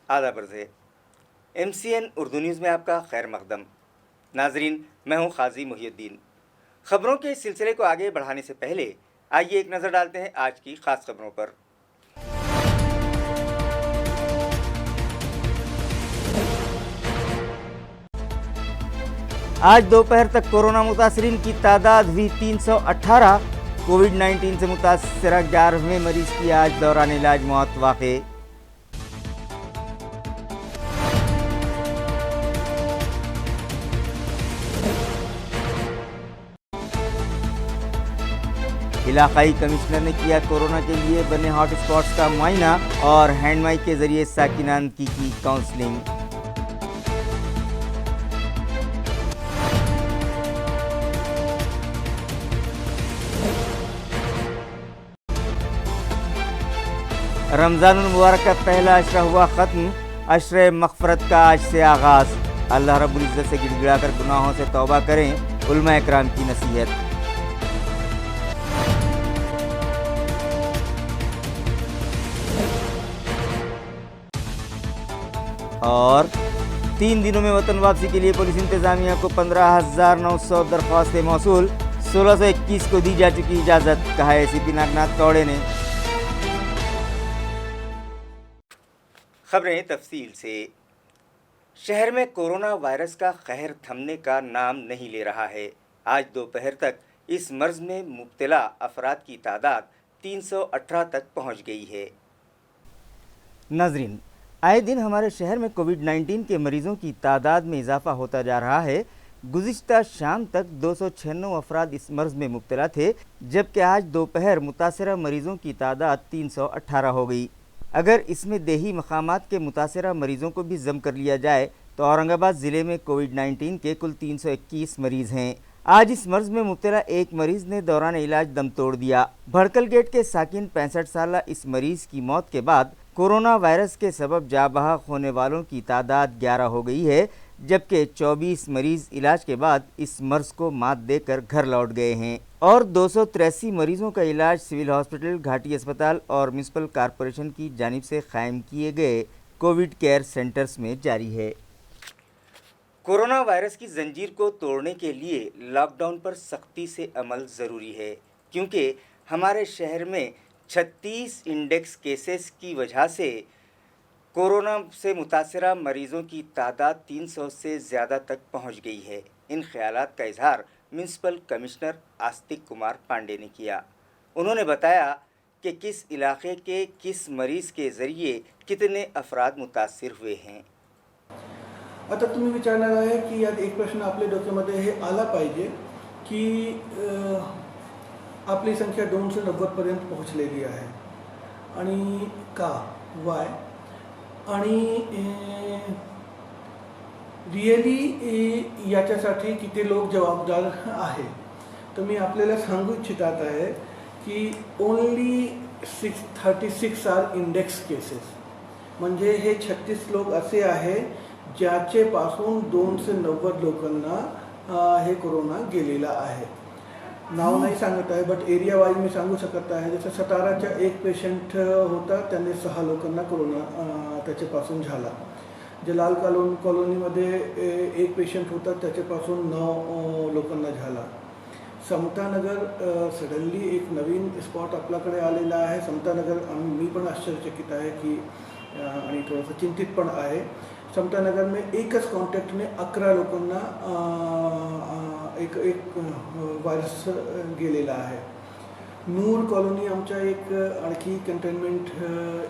आदाब अर्ज़ है। MCN उर्दू न्यूज़ में आपका खैर मकदम। नाजरीन, मैं हूँ क़ाज़ी मुहियुद्दीन। ख़बरों के इस सिलसिले को आगे बढ़ाने से पहले आइए एक नज़र डालते हैं आज की ख़ास खबरों पर। आज दोपहर तक कोरोना मुतासरीन की तादाद हुई 318। कोविड-19 से मुतासरा 11वें मरीज की आज दौरान इलाज मौत वाक़े। इलाकाई कमिश्नर ने किया कोरोना के लिए बने हॉट स्पॉट्स का मुआयना और हैंडमाइक के जरिए साकिनान की काउंसलिंग। रमज़ान मुबारक का पहला अशरा हुआ ख़त्म। अशरे मग़फ़रत का आज से आगाज़। अल्लाह रब्बुल इज़्ज़त से गिड़गिड़ा कर गुनाहों से तौबा करें, उलमा इकराम की नसीहत। और 3 दिनों में वतन वापसी के लिए पुलिस इंतज़ामिया को 15,900 दरख्वास्तें मौसूल। 1621 को दी जा चुकी इजाज़त, कहा है ACP नागनाथ कौड़े ने। खबरें तफसील से। शहर में कोरोना वायरस का कहर थमने का नाम नहीं ले रहा है। आज दोपहर तक इस मर्ज में मुब्तला अफराद की तादाद 318 तक पहुंच गई है। नाजरीन, आए दिन हमारे शहर में कोविड-19 के मरीजों की तादाद में इजाफा होता जा रहा है। गुज़िश्ता शाम तक 296 अफराद इस मर्ज में मुब्तला थे, जबकि आज दोपहर मुतासरा मरीजों की तादाद 318 हो गई। अगर इसमें देही मकामात के मुतासरा मरीजों को भी जम कर लिया जाए तो औरंगाबाद ज़िले में कोविड-19 के कुल 321 मरीज़ हैं। आज इस मर्ज में मुब्तला एक मरीज़ ने दौरान इलाज दम तोड़ दिया। भड़कल गेट के साकिन 65 साला इस मरीज़ की मौत के बाद कोरोना वायरस के सबब जाँ बहक होने वालों की तादाद 11 हो गई है, जबकि 24 मरीज़ इलाज के बाद इस मर्ज को मात देकर घर लौट गए हैं और 283 मरीजों का इलाज सिविल हॉस्पिटल, घाटी अस्पताल और म्यूनसिपल कॉरपोरेशन की जानिब से कायम किए गए कोविड केयर सेंटर्स में जारी है। कोरोना वायरस की जंजीर को तोड़ने के लिए लॉकडाउन पर सख्ती से अमल ज़रूरी है, क्योंकि हमारे शहर में 36 इंडेक्स केसेस की वजह से कोरोना से मुतासरा मरीज़ों की तादाद 300 से ज़्यादा तक पहुंच गई है। इन ख्यालात का इजहार म्यूनसिपल कमिश्नर आस्तिक कुमार पांडे ने किया। उन्होंने बताया कि किस इलाके के किस मरीज़ के ज़रिए कितने अफराद मुतासिर हुए हैं। आता तुम्ही विचारणार आहे की यात एक प्रश्न आपल्या डोक्यामध्ये हे आला पाहिजे की आपली संख्या 290 पर्यंत पोहोचलेली आहे आणि का वाय आणि रिअली याच्यासाठी किती लोक जबाबदार आहे. तर मी आपल्याला सांगू इच्छितात आहे की ओनली 636 आर इंडेक्स केसेस, म्हणजे हे 36 लोक असे आहे ज्याचे पासून 290 लोकांना हे कोरोना गेलेला आहे. नाव नाही सांगत आहे, बट एरिया वाईज मी सांगू शकत आहे. जसं सताराच्या एक पेशंट होता, त्यांनी 6 लोकांना कोरोना त्याच्यापासून झाला. जे लाल कॉलोनीमध्ये एक पेशंट होता, त्याच्यापासून 9 लोकांना झाला. समतानगर सडनली एक नवीन स्पॉट आपल्याकडे आलेला आहे. समतानगर मी पण आश्चर्यचकित आहे की आणि थोडंसं चिंतित पण आहे. समतानगर में एकच कॉन्टॅक्ट में 11 लोकांना एक वायरस गेलेला आहे. नूर कॉलोनी आमचा एक आणखी कंटेनमेंट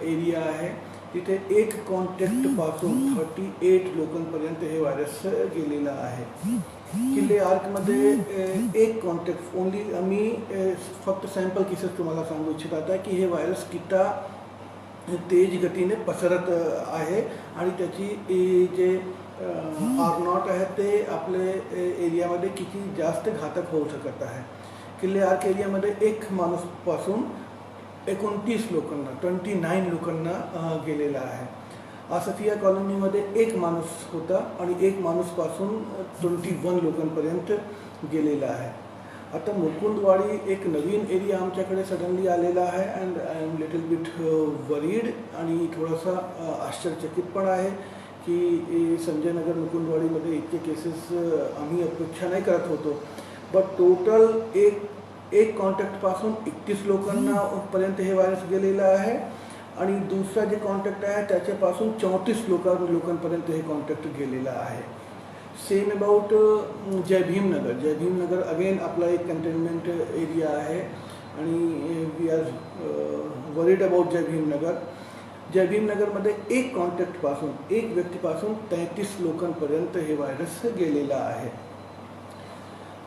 एरिया आहे. तिथे एक कॉन्टॅक्ट पासून 38 लोकांपर्यंत हे व्हायरस गेलेला आहे. किल्ले आर्कमध्ये एक कॉन्टॅक्ट ओनली. आम्ही फक्त सॅम्पल केसेस तुम्हाला सांगू इच्छितात आहे की हे व्हायरस किती तेज गतीने पसरत आहे आणि त्याची जे R0 आहे ते आपले एरियामध्ये किती जास्त घातक होऊ शकत आहे. किल्ले आर्क एरियामध्ये एक माणूसपासून 29 लोकांना 29 लोकांना गेलेला आहे. आसफिया कॉलनीमध्ये एक माणूस होता आणि एक माणूसपासून 21 लोकांपर्यंत गेलेला आहे. आता मुकुंदवाडी एक नवीन एरिया आमच्याकडे सडनली आलेला आहे and I am little bit worried आणि थोडासा आश्चर्यचकित पण आहे की संजय नगर मुकुंदवाडीमध्ये इतके केसेस आम्ही अपेक्षा नाही करत होतो. बट टोटल एक कॉन्टॅक्टपासून 31 लोकांना पर्यंत हे व्हायरस गेलेलं आहे आणि दुसरा जे कॉन्टॅक्ट आहे त्याच्यापासून 34 लोकांपर्यंत हे कॉन्टॅक्ट गेलेला आहे. सेम अबाउट जय भीमनगर अगेन आपला एक कंटेनमेंट एरिया आहे आणि वी आर वरीड अबाउट जय भीमनगरमध्ये एक व्यक्तीपासून 33 लोकांपर्यंत हे व्हायरस गेलेला आहे.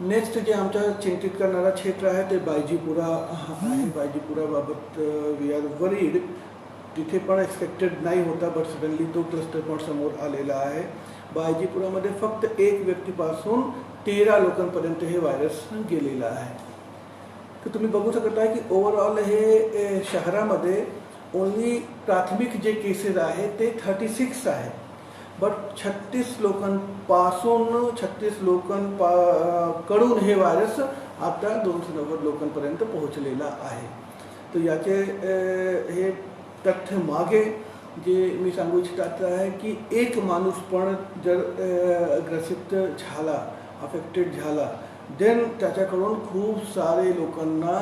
नेक्स्ट जे आमच्या चिंतित करणारा क्षेत्र आहे ते बायजीपुरा आहे. बायजीपुराबाबत वी आर वरीड. तिथे पण एक्सपेक्टेड नाही होता बट सडनली तो क्लस्टर पण समोर आलेला आहे. बायजीपुरामध्ये फक्त एक व्यक्तीपासून 13 लोकांपर्यंत हे व्हायरस गेलेला आहे. तर तुम्ही बघू शकता की ओव्हरऑल हे शहरामध्ये ओन्ली प्राथमिक जे केसेस आहे ते 36 आहे. बट 36 लोकांकडून हे व्हायरस आता 290 लोकांपर्यंत पोहोचलेला आहे. तर याचे हे तथ्य मागे जे मी सांगू इच्छित आहे की एक माणूस पण जर ग्रसित झाला, अफेक्टेड झाला, देन त्याच्याकडून खूप सारे लोकांना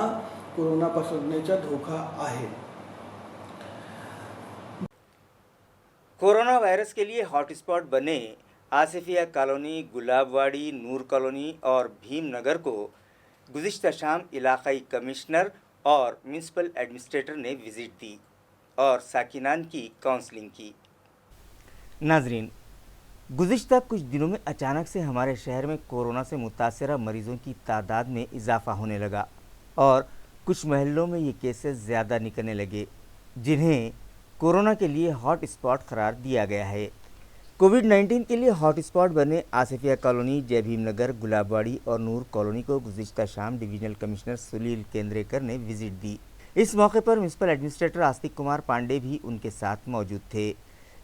कोरोना पसरण्याचा धोका आहे. कोरोना वायरस के लिए हॉटस्पॉट बने आसिफिया कॉलोनी, गुलाबवाड़ी, नूर कॉलोनी और भीमनगर को गुज़िश्ता शाम इलाक़ाई कमिश्नर और म्यूनसिपल एडमिनिस्ट्रेटर ने विज़िट दी और साकिनान की काउंसलिंग की. नाजरीन, गुज़िश्ता कुछ दिनों में अचानक से हमारे शहर में कोरोना से मुतासरा मरीज़ों की तादाद में इजाफ़ा होने लगा और कुछ महल्लों में ये केसेस ज़्यादा निकलने लगे, जिन्हें कोरोना के लिए हॉट स्पॉट करार दिया गया है. कोविड-19 के लिए हॉट स्पॉट बने आसिफिया कॉलोनी, जय भीमनगर, गुलाबवाड़ी और नूर कॉलोनी को गुज़िश्ता शाम डिवीजनल कमिश्नर सुनील केंद्रेकर ने विज़िट दी. इस मौके पर म्यूनसिपल एडमिनिस्ट्रेटर आस्तिक कुमार पांडे भी उनके साथ मौजूद थे.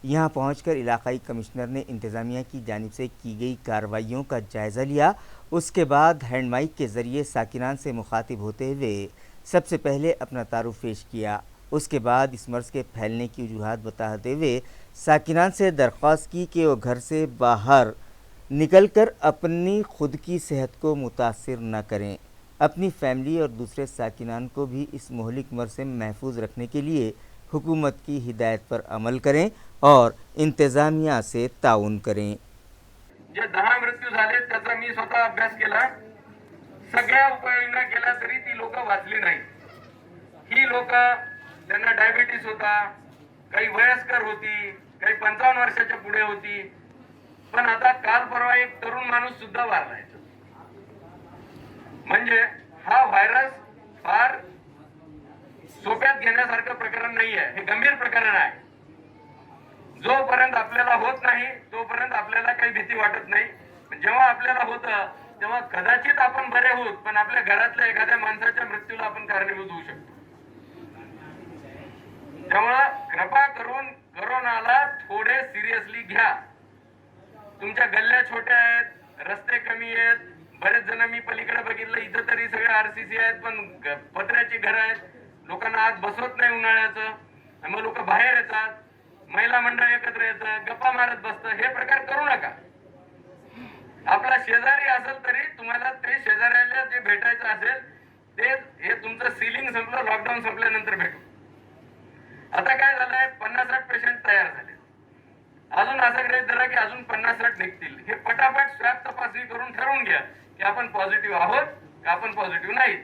यहां पहुंचकर इलाकाई कमिश्नर ने इंतज़ामिया की जानिब से की गई कार्रवाइयों का जायज़ा लिया. उसके बाद हैंड माइक के ज़रिए साकिनान से मुखातिब होते हुए सबसे पहले अपना तारुफ पेश किया. उसके बाद इस मर्ज़ के फैलने की वजूहात बताते हुए साकिनान से दरख्वास्त की कि वो घर से बाहर निकलकर अपनी खुद की सेहत को मुतासिर न करें. अपनी फैमिली और दूसरे साकिनान को भी इस मोहलिक मर्ज़ से महफूज रखने के लिए हुकूमत की हिदायत पर अमल करें और इंतज़ामिया से ताउन करें. जे 10 मृत्यू झाले त्याचा मी स्वतः अभ्यास केला. सगळ्या उपाययोजना केल्या तरी ती लोक वाचली नाही. ही लोक त्यांना डायबिटीस होता, काही वयस्कर होती, काही 55 वर्षाच्या पुढे होती. पण आता काल परवा एक तरुण माणूस सुद्धा वारलाय. म्हणजे हा व्हायरस फार सोप्यात घेण्यासारखं प्रकरण नाही आहे. हे गंभीर प्रकरण आहे. जोपर्यंत आपल्याला होत नाही तोपर्यंत आपल्याला काही भीती वाटत नाही. जेव्हा आपल्याला होतं तेव्हा कदाचित आपण बरे होत, पण आपल्या घरातल्या एखाद्या माणसाच्या मृत्यूला आपण कारणीभूत होऊ शकतो. त्यामुळे कृपा करून कोरोनाला थोडे सिरियसली घ्या. तुमच्या गल्ल्या छोट्या आहेत, रस्ते कमी आहेत. बरेच जण मी पलीकडे बघितलं इथं तरी सगळे आरसीसी आहेत, पण पत्र्याची घरं आहेत. लोकांना आत बसवत नाही उन्हाळ्याचं. मग लोक बाहेर येतात, महिला मंडळ एकत्र येतं, गप्पा मारत बसतं. हे प्रकार करू नका. आपला शेजारी असेल तरी तुम्हाला ते शेजाऱ्याला जे भेटायचं असेल ते हे तुमचं सीलिंग संपलं, लॉकडाऊन संपल्यानंतर भेटू. आता काय झालंय, 50-60 पेशंट तयार झाले. अजून असं गृहीत धरा की अजून 50-60 निघतील. हे पटापट स्वॅब तपासणी करून ठरवून घ्या की आपण पॉझिटिव्ह आहोत का आपण पॉझिटिव्ह नाही.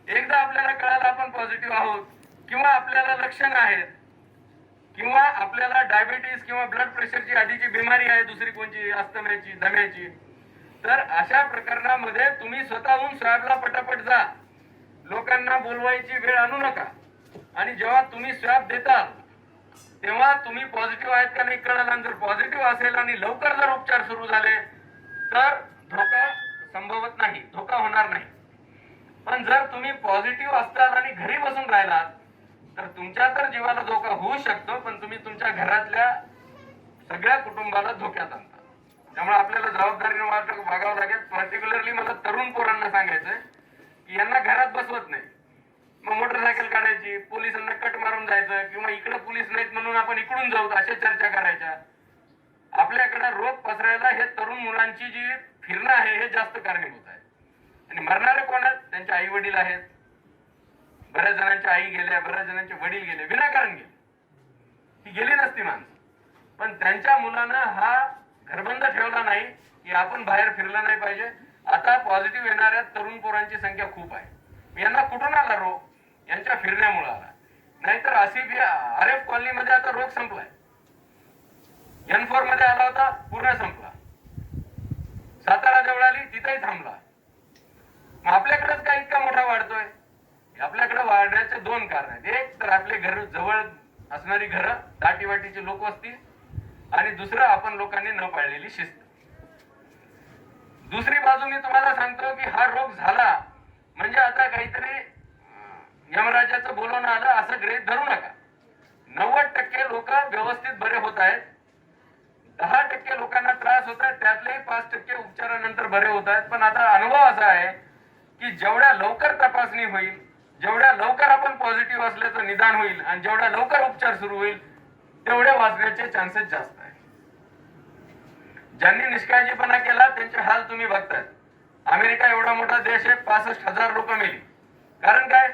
एकदा आपल्याला कळालं आपण पॉझिटिव्ह आहोत किंवा आपल्याला लक्षणं आहेत किंवा आपल्याला डायबिटीस किंवा ब्लड प्रेशरची आधीची बिमारी आहे, दुसरी कोणची अस्थमाची, दम्याची, तर अशा प्रकरणामध्ये तुम्ही स्वतःहून स्वॅबला पटापट जा. लोकांना बोलवायची वेळ आणू नका. आणि जेव्हा तुम्ही स्वॅब देता तेव्हा तुम्ही पॉझिटिव्ह आहेत का नाही कळलं. जर पॉझिटिव्ह असेल आणि लवकर जर उपचार सुरू झाले तर धोका संभवत नाही, धोका होणार नाही. पण जर तुम्ही पॉझिटिव्ह असताल आणि घरी बसून राहिलात तर तुमच्या तर जीवाला धोका होऊ शकतो, पण तुम्ही तुमच्या घरातल्या सगळ्या कुटुंबाला धोक्यात आणता. त्यामुळे आपल्याला जबाबदारीने वागावं लागेल. पर्टिक्युलरली मला तरुण पोरांना सांगायचंय की यांना घरात बसवत नाही, मग मोटरसायकल काढायची, पोलिसांना कट मारून जायचं, किंवा इकडे पोलीस नाहीत म्हणून आपण इकडून जाऊ, अशा चर्चा करायच्या. आपल्याकडे रोग पसरायला हे तरुण मुलांची जी फिरणं आहे हे जास्त कारणीभूत आहे. आणि मरणारे कोण आहेत? त्यांचे आई वडील आहेत. बऱ्याच जणांच्या आई गेल्या, बऱ्याच जणांचे वडील गेले, विनाकारण गेले. ही गेली नसती माणसं, पण त्यांच्या मुलांना हा घरबंद ठेवला नाही की आपण बाहेर फिरलं नाही पाहिजे. आता पॉझिटिव्ह येणाऱ्या तरुण पोरांची संख्या खूप आहे. यांना कुठून आला रोग? यांच्या फिरण्यामुळे आला. नाहीतर आसिफ या आरेफ कॉलनीमध्ये आता रोग संपलाय. N4 मध्ये आला होता, पूर्ण संपला. सातारा जवळ आली, तिथेही थांबला. मग आपल्याकडेच काय इतका मोठा वाढतोय? आपल्याकडे वाढण्याचे दोन कारण आहेत. एक तर आपले घर जवळ असणारी घरं, दाटीवाटीची लोकवस्ती, आणि दुसरं आपण लोकांनी न पाळलेली शिस्त. दुसरी बाजू मी तुम्हाला सांगतो की हा रोग झाला म्हणजे आता काहीतरी यमराजाचं बोलवणं आलं असं गृहीत धरू नका. 90% लोक व्यवस्थित बरे होत आहेत. 10% लोकांना त्रास होत आहे, त्यातले 5% उपचारानंतर बरे होत आहेत. पण आता अनुभव असा आहे की जेवढ्या लवकर तपासणी होईल, जेवढ्या लवकर आपण पॉझिटिव्ह असल्याचं निदान होईल, आणि जेवढ्या लवकर उपचार सुरू होईल, तेवढे वाचण्याचे चान्सेस जास्त आहेत. ज्यांनी निष्काळजीपणा केला त्यांचे हाल तुम्ही बघताय. अमेरिका एवढा मोठा देश आहे, 65,000 लोक मेली. कारण काय?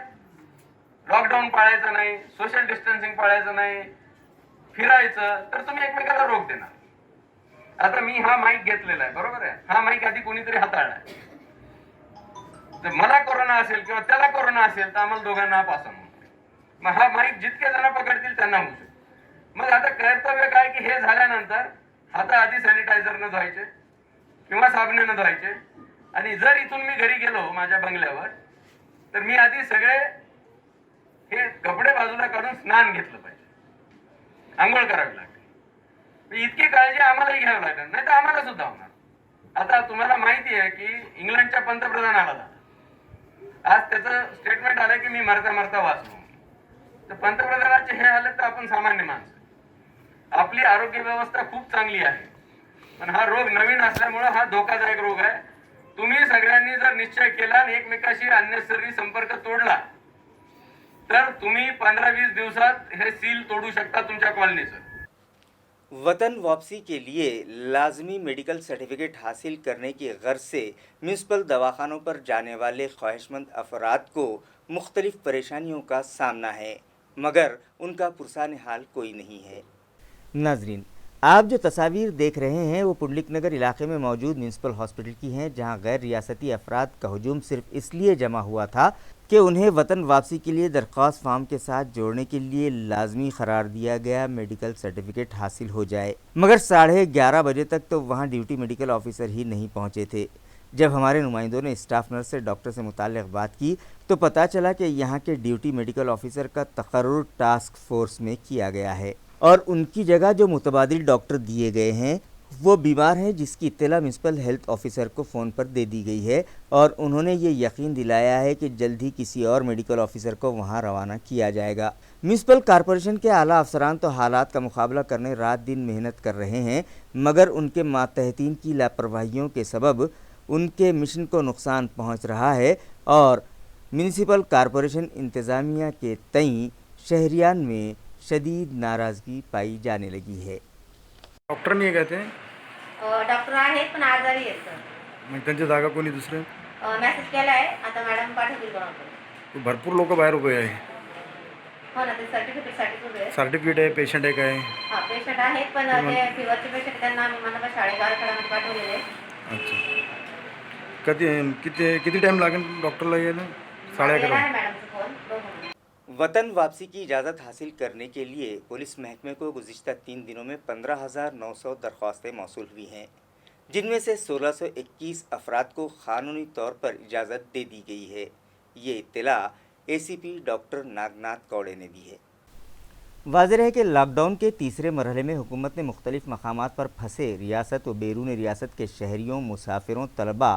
लॉकडाऊन पाळायचं नाही, सोशल डिस्टन्सिंग पाळायचं नाही, फिरायचं, तर तुम्ही एकमेकाला रोग देणार. आता मी हा माईक घेतलेला आहे, बरोबर आहे. हा माईक आधी कोणीतरी हाताळलाय. तर मला कोरोना असेल किंवा त्याला कोरोना असेल तर आम्हाला दोघांना पास होणार. मग हा माईक जितके जण पकडतील त्यांना होऊ शकतो. मग आता कर्तव्य काय की हे झाल्यानंतर हात आधी सॅनिटायझरनं धुवायचे किंवा साबणानं धुवायचे. आणि जर इथून मी घरी गेलो माझ्या बंगल्यावर, तर मी आधी सगळे हे कपडे बाजूला काढून स्नान घेतलं पाहिजे, आंघोळ करावी लागते. इतकी काळजी आम्हालाही घ्यावी लागणार, नाही तर आम्हाला सुद्धा होणार. आता तुम्हाला माहिती आहे की इंग्लंडच्या पंतप्रधानाला झाला. आज त्याचं स्टेटमेंट आलं की मी मरता मरता वाचलो. तर पंतप्रधानाचे हे आले तर आपण सामान्य माणसं. आपली आरोग्य व्यवस्था खूप चांगली आहे, पण हा रोग नवीन असल्यामुळे हा धोकादायक रोग आहे. तुम्ही सगळ्यांनी जर निश्चय केला आणि एकमेकाशी अननेसेसरी संपर्क तोडला तर तुम्ही 15-20 दिवसात हे सील तोडू शकता तुमच्या कॉलनीचं. वतन वापसी के लिए लाजमी मेडिकल सर्टिफिकेट हासिल करने की गर्ज से म्यूनसिपल दवाखानों पर जाने वाले ख्वाहिशमंद अफराद को मुख्तलिफ परेशानियों का सामना है, मगर उनका पुरसान हाल कोई नहीं है। नाजरीन, आप जो तस्वीर देख रहे हैं वो पुंडलिक नगर इलाके में मौजूद म्यूनसिपल हॉस्पिटल की हैं, जहां गैर रियासती अफराद का हुजूम सिर्फ इसलिए जमा हुआ था कि उन्हें वतन वापसी के लिए दरख्वास्त फार्म के साथ जोड़ने के लिए लाजमी करार दिया गया मेडिकल सर्टिफिकेट हासिल हो जाए। मगर 11:30 बजे तक तो वहां ड्यूटी मेडिकल ऑफिसर ही नहीं पहुंचे थे। जब हमारे नुमाइंदों ने स्टाफ नर्स से डॉक्टर से मुताल्लिक़ बात की तो पता चला कि यहाँ के ड्यूटी मेडिकल ऑफिसर का तकर्रुर टास्क फोर्स में किया गया है और उनकी जगह जो मुतबादिल डॉक्टर दिए गए हैं वो बीमार हैं, जिसकी इत्तला म्यूनसिपल हेल्थ ऑफिसर को फ़ोन पर दे दी गई है और उन्होंने ये यकीन दिलाया है कि जल्द ही किसी और मेडिकल ऑफिसर को वहां रवाना किया जाएगा। म्यूनसिपल कॉरपोरेशन के आला अफसरान तो हालात का मुकाबला करने रात दिन मेहनत कर रहे हैं, मगर उनके मातहतीन की लापरवाहियों के सबब उनके मिशन को नुकसान पहुँच रहा है और म्यूनसिपल कॉरपोरेशन इंतज़ामिया के तई शहरियान में शदीद नाराज़गी पाई जाने लगी है। डॉक्टर नाही आहे का ते? डॉक्टर आहेत पण आजारी आहेत सर. मग त्यांच्या जागा कोणी दुसरे? मेसेज केला आहे, आता मॅडम पाठवतील कोणाकडे. भरपूर लोक बाहेर उभे आहे. हो ना, ते सर्टिफिकेटसाठी उभे आहेत. सर्टिफिकेट आहे, पेशंट आहे काय? हां, पेशंट आहेत, पण ते फिवरचे पेशंट त्यांना आम्ही मला शाळेगावकडामध्ये पाठवलेले आहे. अच्छा, किती टाइम लागेल डॉक्टरला यायला? 11:30 आहे मॅडमचा फोन दोघं. वतन वापसी की इजाज़त हासिल करने के लिए पुलिस महकमे को गुज़िश्ता 3 दिनों में 15,900 दरख्वास्तें मौसूल हुई हैं, जिनमें से 1621 अफराद को क़ानूनी तौर पर इजाज़त दे दी गई है। ये इत्तला ACP डॉक्टर नागनाथ कौड़े ने दी है। वाज़ेह है कि लॉकडाउन के तीसरे मरहले में हुकूमत ने मुख्तलिफ मकामात पर फंसे रियासत व बैरून रियासत के शहरियों, मुसाफिरों, तलबा,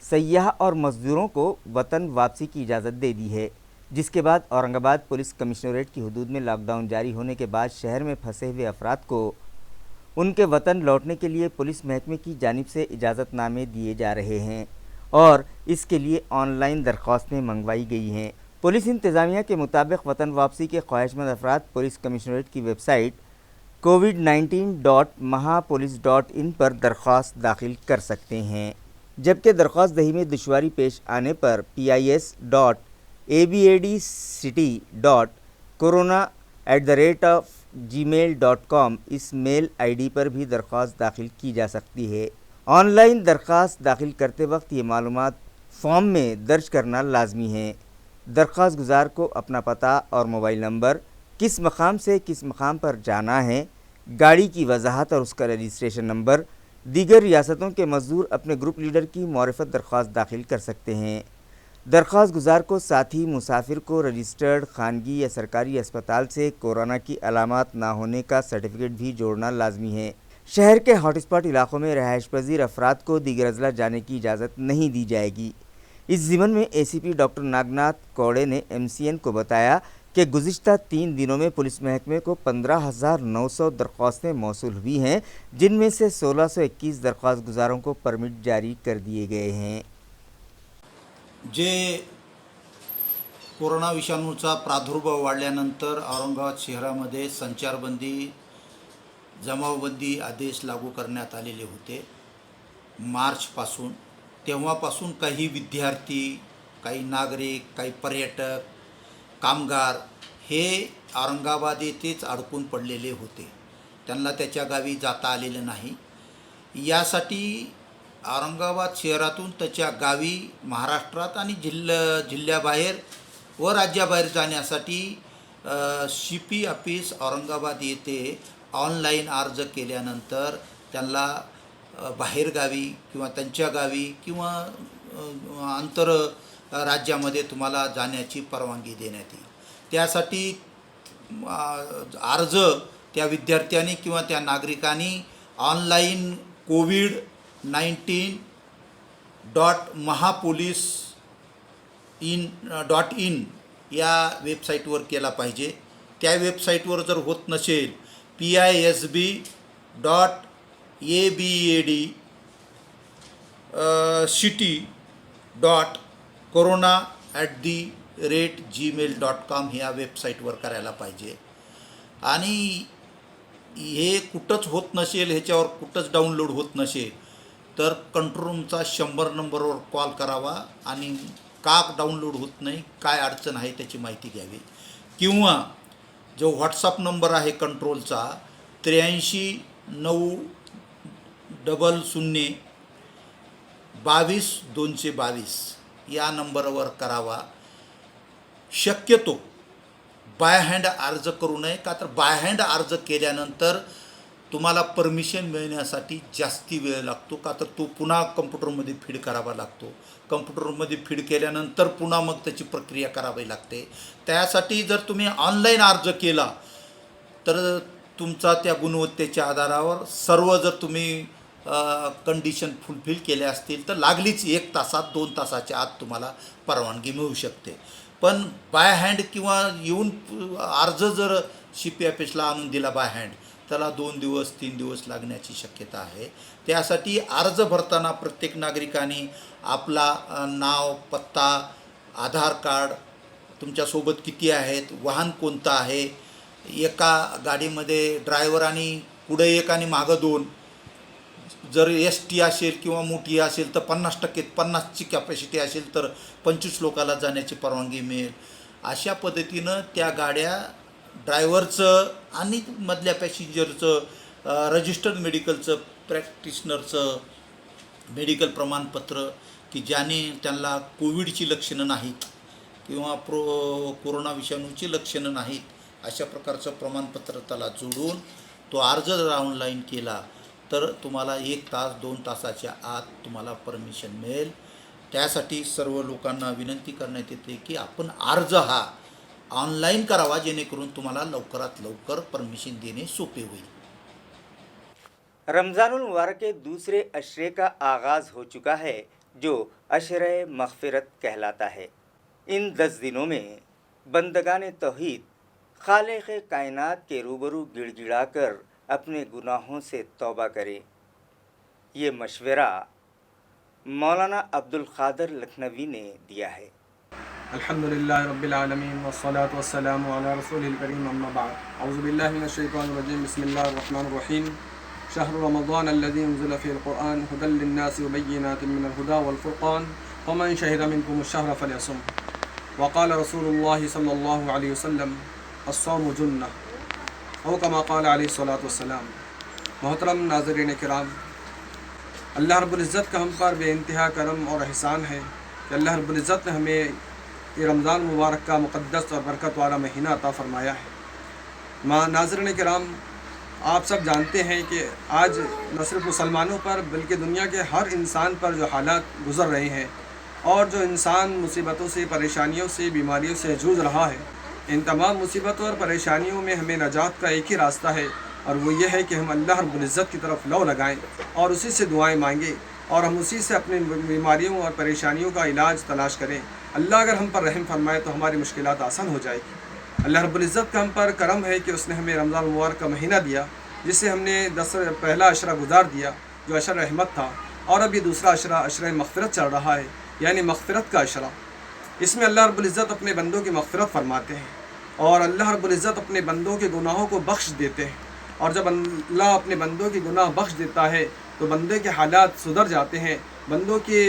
सयाह और मज़दूरों को वतन वापसी की इजाज़त दे दी है, जिसके बाद औरंगाबाद पुलिस कमिश्नरेट की हदूद में लॉकडाउन जारी होने के बाद शहर में फंसे हुए अफराद को उनके वतन लौटने के लिए पुलिस महकमे की जानिब से इजाज़तनामे दिए जा रहे हैं और इसके लिए ऑनलाइन दरख्वास्तें मंगवाई गई हैं। पुलिस इंतज़ामिया के मुताबिक वतन वापसी के ख्वाहिशमंद अफराद पुलिस कमिश्नरेट की वेबसाइट covid19.mahapolice.in पर दरख्वास्त दाखिल कर सकते हैं, जबकि दरख्वास्त दही में दुश्वारी पेश आने पर pis.abadcity.corona@gmail.com इस मेल आईडी पर भी दरख्वास्त दाखिल की जा सकती है। ऑनलाइन दरख्वास्त दाखिल करते वक्त ये मालूमात फॉर्म में दर्ज करना लाजमी है। दरख्वास्त गुजार को अपना पता और मोबाइल नंबर, किस मकाम से किस मकाम पर जाना है, गाड़ी की वजाहत और उसका रजिस्ट्रेशन नंबर, दीगर रियासतों के मज़दूर अपने ग्रुप लीडर की मारिफत दरख्वास्त दाखिल कर सकते हैं। दरख्वास्त गुजार को साथ ही मुसाफिर को रजिस्टर्ड खानगी या सरकारी अस्पताल से कोरोना की अलामात ना होने का सर्टिफिकेट भी जोड़ना लाजमी है। शहर के हॉटस्पॉट इलाकों में रहायश पजीर अफराद को दीगर अजला जाने की इजाज़त नहीं दी जाएगी। इस ज़िमन में ACP डॉक्टर नागनाथ कौड़े ने MCN को बताया कि गुज़िश्ता 3 दिनों में पुलिस महकमे को 15,900 दरख्वास्तें मौसूल हुई हैं, जिनमें से 1621 दरख्वास्त गुजारों को परमिट जारी कर दिए गए हैं। जे कोरोना विषाणूचा प्रादुर्भाव वाढल्यानंतर औरंगाबाद शहरामध्ये संचारबंदी, जमावबंदी आदेश लागू करण्यात आलेले होते मार्चपासून। तेव्हापासून काही विद्यार्थी, काही नागरिक, काही पर्यटक, कामगार हे औरंगाबाद येथेच अडकून पडलेले होते। त्यांना त्याच्या गावी जाता आलेलं नाही। यासाठी औरंगाबाद शहरातून त्याच्या गावी महाराष्ट्रात आणि जिल्ह्याबाहेर व राज्याबाहेर जाण्यासाठी CP ऑफिस औरंगाबाद येथे ऑनलाईन अर्ज केल्यानंतर त्यांना बाहेरगावी किंवा त्यांच्या गावी किंवा आंतर राज्यामध्ये तुम्हाला जाण्याची परवानगी देण्यात येईल। त्यासाठी अर्ज त्या विद्यार्थ्यांनी किंवा त्या नागरिकांनी ऑनलाईन covid19.mahapolice.in या वेबसाईटवर केला पाहिजे। त्या वेबसाईटवर जर होत नसेल pisbabadcity.corona@gmail.com ह्या वेबसाईटवर करायला पाहिजे। आणि हे कुठंच होत नसेल, ह्याच्यावर कुठंच डाउनलोड होत नसेल तर कंट्रोल रूमचा 100 नंबरवर कॉल करावा आणि का डाउनलोड होत नाही, काय अडचण आहे त्याची माहिती घ्यावी। किंवा जो व्हॉट्सअप नंबर आहे कंट्रोलचा 8390222222 या नंबरवर करावा। शक्यतो बाय हँड अर्ज करू नये, का तर बाय हँड अर्ज केल्यानंतर तुम्हाला परमिशन मिळण्यासाठी जास्ती वेळ लागतो, का तर तो पुन्हा कम्प्युटरमध्ये फीड करावा लागतो। कम्प्युटरमध्ये फीड केल्यानंतर पुन्हा मग त्याची प्रक्रिया करावी लागते। त्यासाठी जर तुम्ही ऑनलाईन अर्ज केला तर तुमचा त्या गुणवत्तेच्या आधारावर सर्व जर तुम्ही कंडिशन फुलफिल केल्या असतील तर लागलीच 1 तासात 2 तासाच्या आत तुम्हाला परवानगी मिळू शकते। पण बाय हँड किंवा येऊन अर्ज जर CP ऑफिसला आणून दिला बाय हँड त्याला 2 दिवस 3 दिवस लागण्याची शक्यता आहे। त्यासाठी अर्ज भरताना प्रत्येक नागरिकांनी आपला नाव, पत्ता, आधार कार्ड, तुमच्यासोबत किती आहेत, वाहन कोणतं आहे, एका गाडीमध्ये ड्रायव्हर आणि पुढे एक आणि मागं 2, जर ST असेल किंवा मोठी असेल तर 50% 50ची कॅपॅसिटी असेल तर 25 लोकांना जाण्याची परवानगी मिळेल। अशा पद्धतीनं त्या गाड्या ड्रायव्हरचं आणि मधल्या पॅसेंजरचं रजिस्टर्ड मेडिकलचं, प्रॅक्टिशनरचं मेडिकल प्रमाणपत्र की ज्याने त्यांना कोविडची लक्षणं नाहीत किंवा कोरोना विषाणूची लक्षणं नाहीत अशा प्रकारचं प्रमाणपत्र त्याला जोडून तो अर्ज जर ऑनलाईन केला तर तुम्हाला 1 तास 2 तासाच्या आत तुम्हाला परमिशन मिळेल। त्यासाठी सर्व लोकांना विनंती करण्यात येते की आपण अर्ज हा ऑनलाइन करावा, जेणेकरून तुम्हाला लवकरात लवकर परमिशन देने सोपे होईल। रमज़ानुल मुबारक के दूसरे अशरे का आगाज़ हो चुका है, जो अशरे मग़फ़िरत कहलाता है। इन 10 दिनों में बंदगान तौहीद खालिक़ कायनात के रूबरू गिड़गिड़ा कर अपने गुनाहों से तौबा करें। ये मशवरा मौलाना अब्दुल कादिर लखनवी ने दिया है। अल्हम्दुलिल्लाह रब्बिल आलमीन वस्सलातु वस्सलामु अला रसूलिल करीम अम्मा बाद औज़ु बिल्लाहि मिनश शैतानिर रजीम बिस्मिल्लाहिर रहमानिर रहीम शहरु रमज़ान अल्लज़ी उन्ज़िला फ़ीहिल क़ुरआन हुदल लिन्नासि व बय्यिनातिन मिनल हुदा वल फ़ुरक़ान फ़मन शहिदा मिनकुमुश शहरा फ़लयसुम वक़ाल रसूलुल्लाहि सल्लल्लाहु अलैहि वसल्लम अस्सौमु जुन्नह औ कमा क़ाल अलैहि सलातु वस्सलाम। मोहतरम नाज़रीन किराम, अल्लाह रब्बुल इज़्ज़त का हम पर बेइंतहा करम और एहसान है कि अल्लाह रब्बुल इज़्ज़त ने हमें ये रमज़ान मुबारक का मुक़द्दस और बरकत वाला महीना अता फ़रमाया है। नाज़रीन किराम, आप सब जानते हैं कि आज न सिर्फ मुसलमानों पर बल्कि दुनिया के हर इंसान पर जो हालात गुज़र रहे हैं और जो इंसान मुसीबतों से, परेशानियों से, बीमारियों से जूझ रहा है, इन तमाम मुसीबतों और परेशानियों में हमें नजात का एक ही रास्ता है और वो ये है कि हम अल्लाह रब्बुल इज़्ज़त की तरफ लौ लगाएं और उसी से दुआएं मांगें और हम उसी से अपनी बीमारियों और परेशानियों का इलाज तलाश करें। अल्लाह अगर हम पर रहम फरमाए तो हमारी मुश्किलात आसान हो जाएगी। अल्लाह रब्बुल इज़्ज़त का हम पर करम है कि उसने हमें रमज़ान मुबारक का महीना दिया, जिससे हमने पहला अशरा गुजार दिया जो अशर रहमत था, और अभी दूसरा अशरा अशर मग़फ़िरत चल रहा है, यानी मग़फ़िरत का अशरा। इसमें अल्लाह रब्बुल इज़्ज़त अपने बंदों की मग़फ़िरत फरमाते हैं और अल्लाह रब्बुल इज़्ज़त अपने बंदों के गुनाहों को बख्श देते हैं। और जब अल्लाह अपने बंदों के गुनाह बख्श देता है तो बंदे के हालात सुधर जाते हैं, बंदों के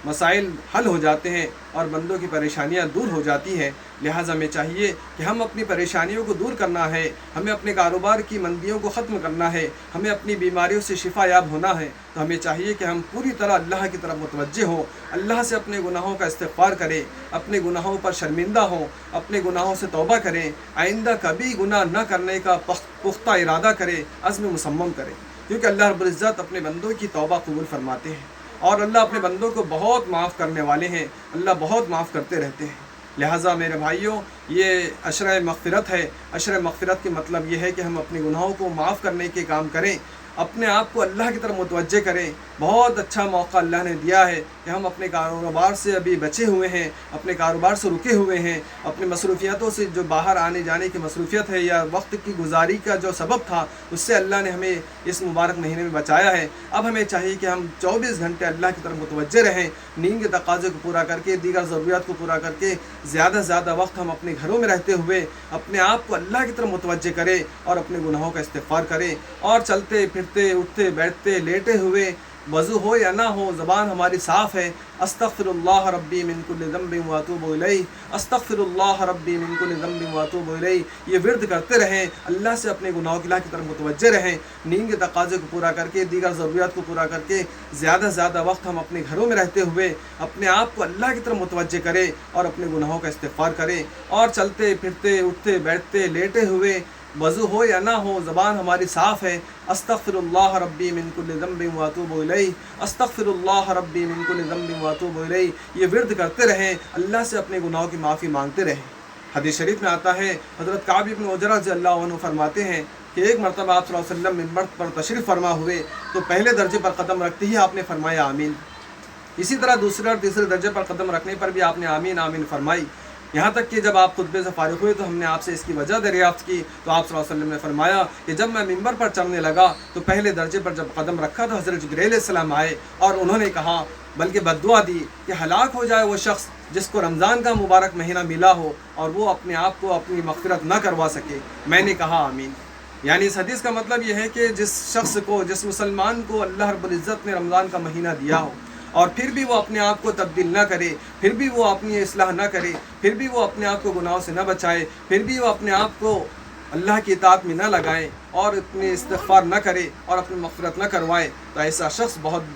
मसाइल हल हो जाते हैं और बंदों की परेशानियां दूर हो जाती हैं। लिहाजा हमें चाहिए कि हम अपनी परेशानियों को दूर करना है, हमें अपने कारोबार की मंदियों को ख़त्म करना है, हमें अपनी बीमारियों से शिफा याब होना है। तो हमें चाहिए कि हम पूरी तरह अल्लाह की तरफ मुतवज्जे हों, अल्लाह से अपने गुनाहों का इस्तिग़फ़ार करें, अपने गुनाहों पर शर्मिंदा हों, अपने गुनाहों से तौबा करें, आइंदा कभी गुनाह न करने का पुख्ता इरादा करें, अज़्म मुसम्मम करें, क्योंकि अल्लाह रब्बुल इज़्ज़त अपने बंदों की तौबा कबूल फरमाते हैं और अल्लाह अपने बंदों को बहुत माफ़ करने वाले हैं। अल्लाह बहुत माफ़ करते रहते हैं। लिहाजा मेरे भाइयों, ये अशर मग़फ़िरत है। अशर मग़फ़िरत के मतलब ये है कि हम अपने गुनाहों को माफ़ करने के काम करें, अपने आप को अल्लाह की तरफ मुतवज्जे करें। बहुत अच्छा मौका अल्लाह ने दिया है कि हम अपने कारोबार से अभी बचे हुए हैं, अपने कारोबार से रुके हुए हैं, अपनी मसरूफियतों से जो बाहर आने जाने की मसरूफियत है या वक्त की गुजारी का जो सबब था, उससे अल्लाह ने हमें इस मुबारक महीने में बचाया है। अब हमें चाहिए कि हम 24 घंटे अल्लाह की तरफ मुतवज्जे रहें, नींद के तकाज़े को पूरा करके, दीगर ज़रूरियात को पूरा करके, ज़्यादा से ज़्यादा वक्त हम अपने घरों में रहते हुए अपने आप को अल्लाह की तरफ मुतवज्जे करें और अपने गुनाहों का इस्तिग़फ़ार करें। और चलते फिरते, उठते बैठते, लेटे हुए, वज़ू हो या ना हो, ज़बान हमारी साफ़ है, अस्तग़फ़िरुल्लाह रब्बी मिन कुल्लि ज़ंबिन व अतूबु इलैहि, अस्तग़फ़िरुल्लाह रब्बी मिन कुल्लि ज़ंबिन व अतूबु इलैहि। ये विर्द करते रहें, अल्लाह से अपने गुनाहों की तरफ मुतवज्जे रहें, नींद के तकाज़े को पूरा करके, दीगर ज़रूरियात को पूरा करके, ज़्यादा से ज़्यादा वक्त हम अपने घरों में रहते हुए अपने आप को अल्लाह की तरफ मुतवज्जे करें और अपने गुनाहों का इस्तिग़फ़ार करें। और चलते फिरते, उठते बैठते, लेटे हुए, वज़ू हो या ना हो, ज़बान हमारी साफ़ है, अस्तग़फ़िरुल्लाह रब्बी मिन कुल्लि ज़ंबिन व अतूबु इलैहि, अस्तग़फ़िरुल्लाह रब्बी मिन कुल्लि ज़ंबिन व अतूबु इलैहि। ये विर्द करते रहें, अल्लाह से अपने गुनाहों की माफ़ी मांगते रहें। हदीस शरीफ में आता है, हज़रत काब इब्न उजरा रज़ियल्लाहु अन्हु फरमाते हैं कि एक मरतबा आप सल्लल्लाहु अलैहि वसल्लम मिंबर पर तशरीफ़ फरमा हुए तो पहले दर्जे पर कदम रखते ही आपने फरमाया आमीन। इसी तरह दूसरे और तीसरे दर्जे पर कदम रखने पर भी आपने आमीन आमीन फरमाई। यहाँ तक कि जब आप खुतबे से फारिग हुए तो हमने आपसे इसकी वजह दरियाफ़्त की तो आप सल्लल्लाहु अलैहि वसल्लम ने फरमाया कि जब मैं मिंबर पर चढ़ने लगा तो पहले दर्जे पर जब कदम रखा तो हज़रत जिब्रील अलैहिस्सलाम आए और उन्होंने कहा, बल्कि बद्दुआ दी कि हलाक हो जाए वो शख्स जिसको रमज़ान का मुबारक महीना मिला हो और वो अपने आप को अपनी मग़फ़िरत न करवा सके। मैंने कहा आमीन। यानी इस हदीस का मतलब ये है कि जिस शख्स को, जिस मुसलमान को अल्लाह रब्बुल इज़्ज़त ने रमज़ान का महीना दिया हो और फिर भी वो अपने आप को तब्दील ना करे, फिर भी वो अपनी इस्लाह ना करे, फिर भी वो अपने आप को गुनाहों से न बचाए, फिर भी वो अपने आप को अल्लाह की इताअत में न लगाए और अपने इस्तिग़फ़ार न करे और अपनी मग़फ़िरत न करवाए, तो ऐसा शख्स बहुत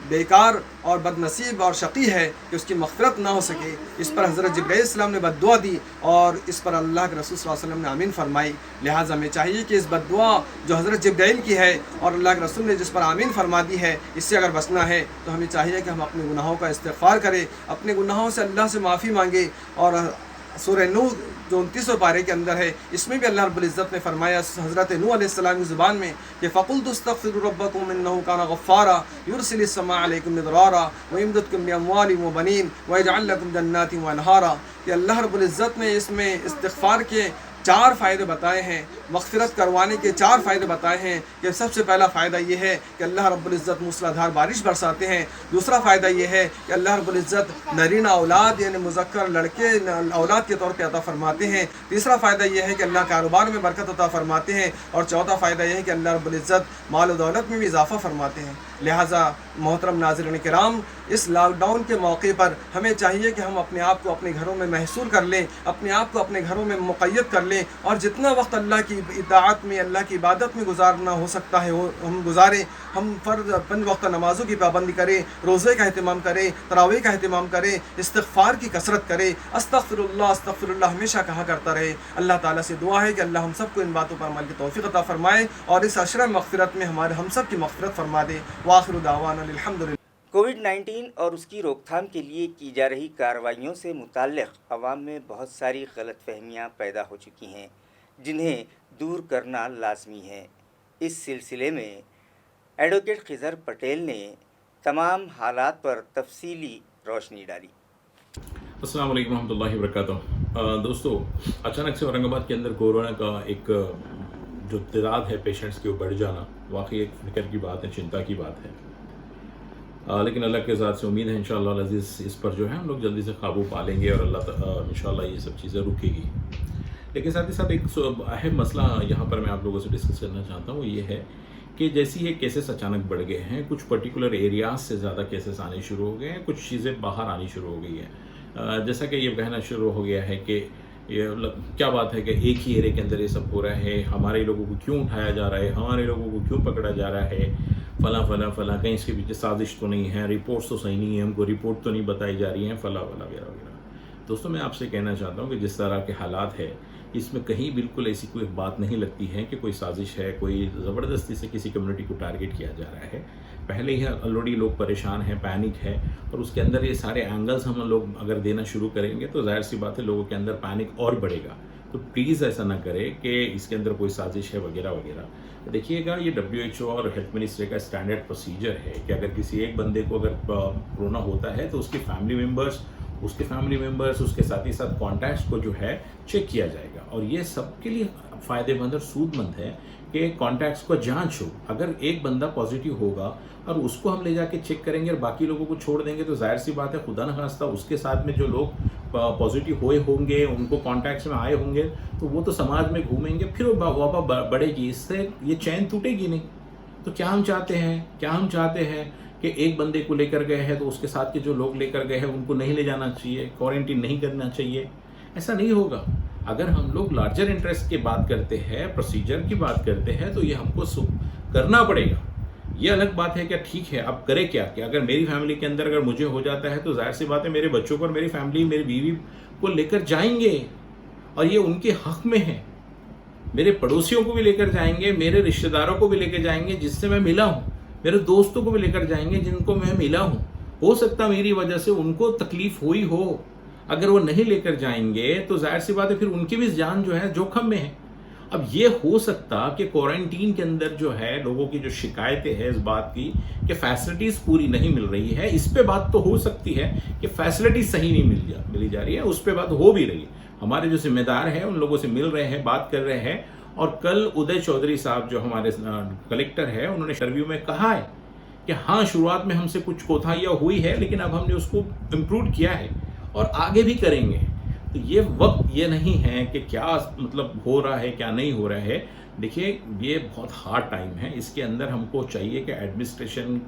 बेकार और बदनसीब और शकी है कि उसकी मग़फ़िरत ना हो सके। इस पर हज़रत जिब्रील अलैहिस्सलाम ने बद्दुआ दी और इस पर अल्लाह के रसूल सल्लल्लाहु अलैहि वसल्लम ने आमीन फरमाई। लिहाजा हमें चाहिए कि इस बद्दुआ जो हज़रत जिब्रील की है और अल्लाह के रसूल ने जिस पर आमीन फरमा दी है, इससे अगर बचना है तो हमें चाहिए कि हम अपने गुनाहों का इस्तिग़फ़ार करें, अपने गुनाहों से अल्लाह से माफ़ी मांगे। और सूरह नूह जो 29वें पारे के अंदर है, इसमें भी अल्लाह रब्बुल इज़्ज़त ने फरमाया हज़रत नूह अलैहिस्सलाम की ज़ुबान में कि फ़क़ुल्तु अस्तग़फ़िरू रब्बकुम इन्नहु काना गफ़्फ़ारा युरसिलिस समा अलैकुम मिदरारा व यमददकुम बिअमवालिन व बनीन व यजअल लकुम जन्नातिन व अनहारा। कि अल्लाह रब्बुल इज़्ज़त ने इसमें इस्तिग़फ़ार के 4 फ़ायदे बताए हैं, मग़फ़िरत करवाने के 4 फ़ायदे बताए हैं कि सबसे पहला फ़ायदा ये है कि अल्लाह रब्बुल इज़्ज़त मूसलाधार बारिश बरसाते हैं। दूसरा फ़ायदा ये है कि अल्लाह रब्बुल इज़्ज़त नरीना औलाद यानी मुज़क्कर लड़के औलाद के तौर पे अता फ़रमाते हैं। तीसरा फ़ायदा ये है कि अल्लाह कारोबार में बरकत अता फ़रमाते हैं। और चौथा फ़ायदा ये है कि अल्लाह रब्बुल इज़्ज़त माल और दौलत में भी इजाफ़ा फ़रमाते हैं। लिहाजा मोहतरम नाज़रीन किराम, इस लॉकडाउन के मौके पर हमें चाहिए कि हम अपने आप को अपने घरों में महसूर कर लें, अपने आप को अपने घरों में मुक़य्यद कर लें और जितना वक्त अल्लाह की इताअत में, अल्लाह की इबादत में गुजारना हो सकता है वो हम गुजारें। हम फ़र्ज़ 5 वक्त नमाज़ों की पाबंदी करें, रोज़े का अहतमाम करें, तरावीह का अहतमाम करें, इस्तिग़फ़ार की कसरत करें, अस्तग़फ़िरुल्लाह अस्तग़फ़िरुल्लाह हमेशा कहा करता रहे। अल्लाह ताला से दुआ है कि अल्लाह हम सबको इन बातों पर अमल की तौफ़ीक़ अता फ़रमाए और इस अशरा मग़फ़िरत में हम सब की मग़फ़िरत फ़रमा दे। वाखिरु दावाना अल्हम्दुलिल्लाह। कोविड-19 और उसकी रोकथाम के लिए की जा रही कार्रवाइयों से मुताल्लिक़ अवाम में बहुत सारी गलतफ़हमियाँ पैदा हो चुकी हैं, जिन्हें दूर करना लाज़मी है। इस सिलसिले में एडवोकेट खिज़र पटेल ने तमाम हालात पर तफसीली रोशनी डाली। अस्सलाम वालेकुम रहमतुल्लाहि व बरकातुहू। दोस्तों, अचानक से औरंगाबाद के अंदर कोरोना का एक जो तादाद है पेशेंट्स की वो बढ़ जाना वाकई एक फ़िक्र की बात है, चिंता की बात है। लेकिन अल्लाह के ज़ात से उम्मीद है इंशाअल्लाह अज़ीज़ इस पर जो है हम लोग जल्दी से काबू पा लेंगे और अल्लाह इंशाअल्लाह ये सब चीज़ें रुकेगी। लेकिन साथ ही साथ एक अहम मसला यहाँ पर मैं आप लोगों से डिस्कस करना चाहता हूँ, वो ये है कि जैसे ये केसेस अचानक बढ़ गए हैं, कुछ पर्टिकुलर एरियाज़ से ज़्यादा केसेस आने शुरू हो गए हैं, कुछ चीज़ें बाहर आनी शुरू हो गई है। जैसा कि ये कहना शुरू हो गया है कि ये क्या बात है कि एक ही एरिया के अंदर ये सब हो रहा है, हमारे लोगों को क्यों उठाया जा रहा है, हमारे लोगों को क्यों पकड़ा जा रहा है, फ़ला कहीं इसके पीछे साजिश तो नहीं है, रिपोर्ट्स तो सही नहीं है, हमको रिपोर्ट तो नहीं बताई जा रही हैं, फ़ला वगैरह वगैरह। दोस्तों, मैं आपसे कहना चाहता हूँ कि जिस तरह के हालात है इसमें कहीं बिल्कुल ऐसी कोई बात नहीं लगती है कि कोई साजिश है, कोई ज़बरदस्ती से किसी कम्युनिटी को टारगेट किया जा रहा है। पहले ही ऑलरेडी लोग परेशान हैं, पैनिक है, और उसके अंदर ये सारे एंगल्स हम लोग अगर देना शुरू करेंगे तो ज़ाहिर सी बात है लोगों के अंदर पैनिक और बढ़ेगा। तो प्लीज़ ऐसा ना करें कि इसके अंदर कोई साजिश है वगैरह वगैरह। देखिएगा, ये WHO और हेल्थ मिनिस्ट्री का स्टैंडर्ड प्रोसीजर है कि अगर किसी एक बंदे को अगर कोरोना होता है तो उसके फैमिली मेम्बर्स उसके साथ ही साथ कॉन्टैक्ट्स को जो है चेक किया जाएगा। और ये सबके लिए फ़ायदेमंद और सूदमंद है कि कॉन्टैक्ट्स को जांच हो। अगर एक बंदा पॉजिटिव होगा और उसको हम ले जाके चेक करेंगे और बाकी लोगों को छोड़ देंगे तो जाहिर सी बात है खुदा न खास्ता उसके साथ में जो लोग पॉजिटिव हुए होंगे, उनको कॉन्टैक्ट्स में आए होंगे, तो वो तो समाज में घूमेंगे, फिर वो वापा बढ़ेगी, इससे ये चैन टूटेगी नहीं। तो क्या हम चाहते हैं कि एक बंदे को लेकर गए हैं तो उसके साथ के जो लोग लेकर गए हैं उनको नहीं ले जाना चाहिए, क्वारंटीन नहीं करना चाहिए? ऐसा नहीं होगा। अगर हम लोग लार्जर इंटरेस्ट की बात करते हैं, प्रोसीजर की बात करते हैं, तो ये हमको करना पड़ेगा। ये अलग बात है, क्या ठीक है, अब करें क्या कि अगर मेरी फैमिली के अंदर अगर मुझे हो जाता है तो जाहिर सी बात है मेरे बच्चों पर, मेरी फैमिली, मेरी बीवी को लेकर जाएंगे और ये उनके हक में है। मेरे पड़ोसियों को भी लेकर जाएंगे, मेरे रिश्तेदारों को भी लेकर जाएंगे जिससे मैं मिला हूँ, मेरे दोस्तों को भी लेकर जाएंगे जिनको मैं मिला हूँ। हो सकता मेरी वजह से उनको तकलीफ हुई हो। अगर वो नहीं लेकर जाएंगे तो जाहिर सी बात है फिर उनकी भी जान जो है जोखम में है। अब ये हो सकता कि क्वारंटीन के अंदर जो है लोगों की जो शिकायतें हैं इस बात की कि फैसिलिटीज़ पूरी नहीं मिल रही है, इस पे बात तो हो सकती है कि फैसिलिटीज सही नहीं मिली जा रही है, उस पे बात हो भी रही है। हमारे जो जिम्मेदार हैं उन लोगों से मिल रहे हैं, बात कर रहे हैं। और कल उदय चौधरी साहब जो हमारे कलेक्टर है, उन्होंने इंटरव्यू में कहा है कि हाँ, शुरुआत में हमसे कुछ कोताहियाँ हुई है लेकिन अब हमने उसको इम्प्रूव किया है और आगे भी करेंगे। तो ये वक्त ये नहीं है कि क्या मतलब हो रहा है क्या नहीं हो रहा है। देखिए, ये बहुत हार्ड टाइम है, इसके अंदर हमको चाहिए कि एडमिनिस्ट्रेशन